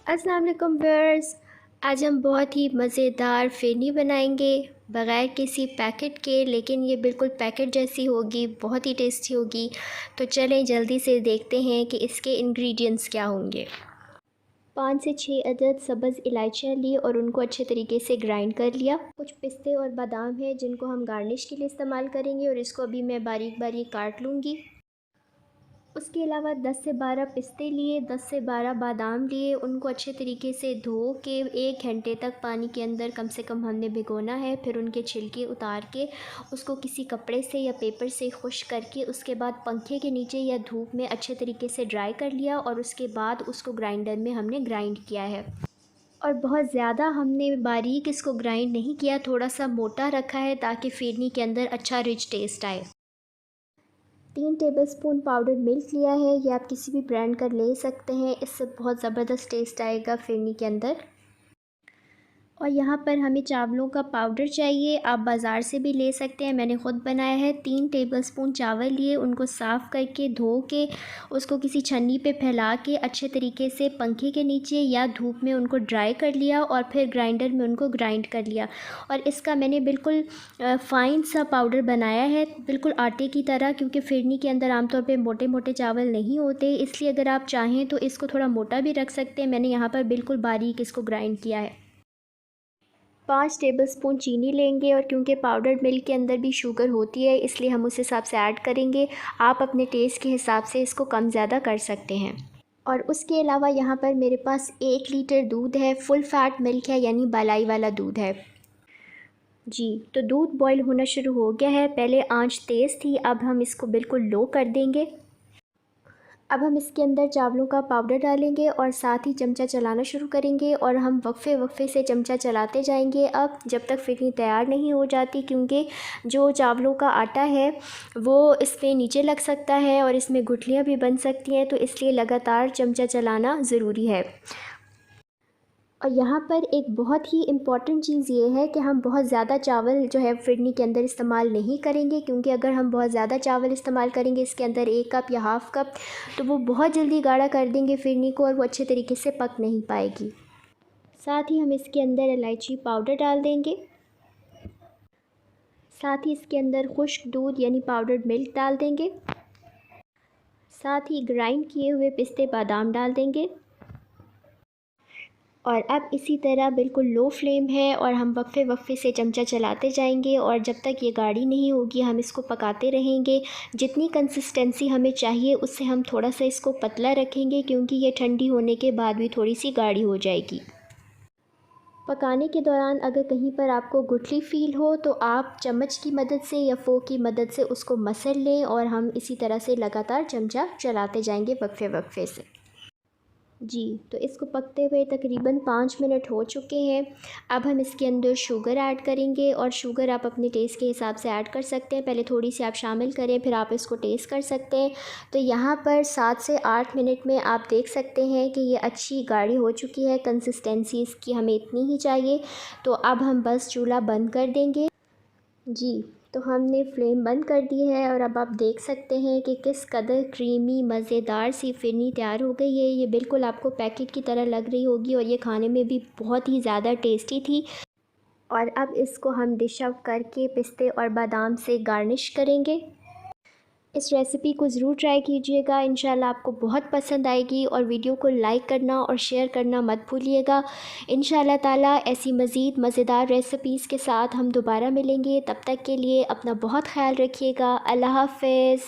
अस्सलाम वालेकुम व्यूअर्स। आज हम बहुत ही मज़ेदार फ़िरनी बनाएंगे बग़ैर किसी पैकेट के, लेकिन ये बिल्कुल पैकेट जैसी होगी, बहुत ही टेस्टी होगी। तो चलें जल्दी से देखते हैं कि इसके इंग्रेडिएंट्स क्या होंगे। 5 से 6 अदद सब्ज़ इलायचियाँ ली और उनको अच्छे तरीके से ग्राइंड कर लिया। कुछ पिस्ते और बादाम हैं जिनको हम गार्निश के लिए इस्तेमाल करेंगे और इसको अभी मैं बारीक बारीक काट लूँगी। उसके अलावा 10 से 12 पिस्ते लिए, 10 से 12 बादाम लिए। उनको अच्छे तरीके से धो के 1 घंटे तक पानी के अंदर कम से कम हमने भिगोना है। फिर उनके छिलके उतार के उसको किसी कपड़े से या पेपर से खुश्क करके उसके बाद पंखे के नीचे या धूप में अच्छे तरीके से ड्राई कर लिया और उसके बाद उसको ग्राइंडर में हमने ग्राइंड किया है। और बहुत ज़्यादा हमने बारीक इसको ग्राइंड नहीं किया, थोड़ा सा मोटा रखा है ताकि फ़िरनी के अंदर अच्छा रिच टेस्ट आए। 3 टेबलस्पून पाउडर मिल्क लिया है, ये आप किसी भी ब्रांड का ले सकते हैं, इससे बहुत ज़बरदस्त टेस्ट आएगा फ़िरनी के अंदर। और यहाँ पर हमें चावलों का पाउडर चाहिए, आप बाज़ार से भी ले सकते हैं, मैंने ख़ुद बनाया है। 3 टेबलस्पून चावल लिए, उनको साफ़ करके धो के उसको किसी छन्नी पे फैला के अच्छे तरीके से पंखे के नीचे या धूप में उनको ड्राई कर लिया और फिर ग्राइंडर में उनको ग्राइंड कर लिया। और इसका मैंने बिल्कुल फ़ाइन सा पाउडर बनाया है, बिल्कुल आटे की तरह, क्योंकि फ़िरनी के अंदर आमतौर पर मोटे मोटे चावल नहीं होते, इसलिए अगर आप चाहें तो इसको थोड़ा मोटा भी रख सकते हैं। मैंने यहाँ पर बिल्कुल बारीक इसको ग्राइंड किया है। 5 टेबलस्पून चीनी लेंगे और क्योंकि पाउडर्ड मिल्क के अंदर भी शुगर होती है, इसलिए हम उस हिसाब से ऐड करेंगे। आप अपने टेस्ट के हिसाब से इसको कम ज़्यादा कर सकते हैं। और उसके अलावा यहाँ पर मेरे पास 1 लीटर दूध है, फुल फैट मिल्क है, यानी बालाई वाला दूध है जी। तो दूध बॉईल होना शुरू हो गया है, पहले आंच तेज़ थी, अब हम इसको बिल्कुल लो कर देंगे। अब हम इसके अंदर चावलों का पाउडर डालेंगे और साथ ही चमचा चलाना शुरू करेंगे और हम वक्फे वक्फे से चमचा चलाते जाएंगे अब जब तक फ़िरनी तैयार नहीं हो जाती, क्योंकि जो चावलों का आटा है वो इसमें नीचे लग सकता है और इसमें गुठलियाँ भी बन सकती हैं, तो इसलिए लगातार चमचा चलाना ज़रूरी है। और यहाँ पर एक बहुत ही इम्पॉर्टेंट चीज़ ये है कि हम बहुत ज़्यादा चावल जो है फ़िरनी के अंदर इस्तेमाल नहीं करेंगे, क्योंकि अगर हम बहुत ज़्यादा चावल इस्तेमाल करेंगे इसके अंदर 1 कप या हाफ़ कप, तो वो बहुत जल्दी गाढ़ा कर देंगे फ़िरनी को और वो अच्छे तरीके से पक नहीं पाएगी। साथ ही हम इसके अंदर इलायची पाउडर डाल देंगे, साथ ही इसके अंदर खुश्क दूध यानी पाउडर्ड मिल्क डाल देंगे, साथ ही ग्राइंड किए हुए पिस्ते बादाम डाल देंगे। और अब इसी तरह बिल्कुल लो फ्लेम है और हम वक्फे वक्फे से चमचा चलाते जाएंगे और जब तक ये गाढ़ी नहीं होगी हम इसको पकाते रहेंगे। जितनी कंसिस्टेंसी हमें चाहिए उससे हम थोड़ा सा इसको पतला रखेंगे, क्योंकि ये ठंडी होने के बाद भी थोड़ी सी गाढ़ी हो जाएगी। पकाने के दौरान अगर कहीं पर आपको गुठली फ़ील हो तो आप चम्मच की मदद से या फ़ोर्क की मदद से उसको मसल लें और हम इसी तरह से लगातार चमचा चलाते जाएंगे वक्फे वक्फे से जी। तो इसको पकते हुए तकरीबन 5 मिनट हो चुके हैं। अब हम इसके अंदर शुगर ऐड करेंगे और शुगर आप अपने टेस्ट के हिसाब से ऐड कर सकते हैं, पहले थोड़ी सी आप शामिल करें फिर आप इसको टेस्ट कर सकते हैं। तो यहाँ पर 7 से 8 मिनट में आप देख सकते हैं कि ये अच्छी गाढ़ी हो चुकी है, कंसिस्टेंसी इसकी हमें इतनी ही चाहिए। तो अब हम बस चूल्हा बंद कर देंगे जी। तो हमने फ्लेम बंद कर दी है और अब आप देख सकते हैं कि किस कदर क्रीमी मज़ेदार सी फ़िरनी तैयार हो गई है। ये बिल्कुल आपको पैकेट की तरह लग रही होगी और ये खाने में भी बहुत ही ज़्यादा टेस्टी थी। और अब इसको हम डिश आउट करके पिस्ते और बादाम से गार्निश करेंगे। इस रेसिपी को ज़रूर ट्राई कीजिएगा, इंशाल्लाह आपको बहुत पसंद आएगी। और वीडियो को लाइक करना और शेयर करना मत भूलिएगा। इंशाल्लाह ताला ऐसी मज़ीद मज़ेदार रेसिपीज़ के साथ हम दोबारा मिलेंगे, तब तक के लिए अपना बहुत ख्याल रखिएगा। अल्लाह हाफ़िज़।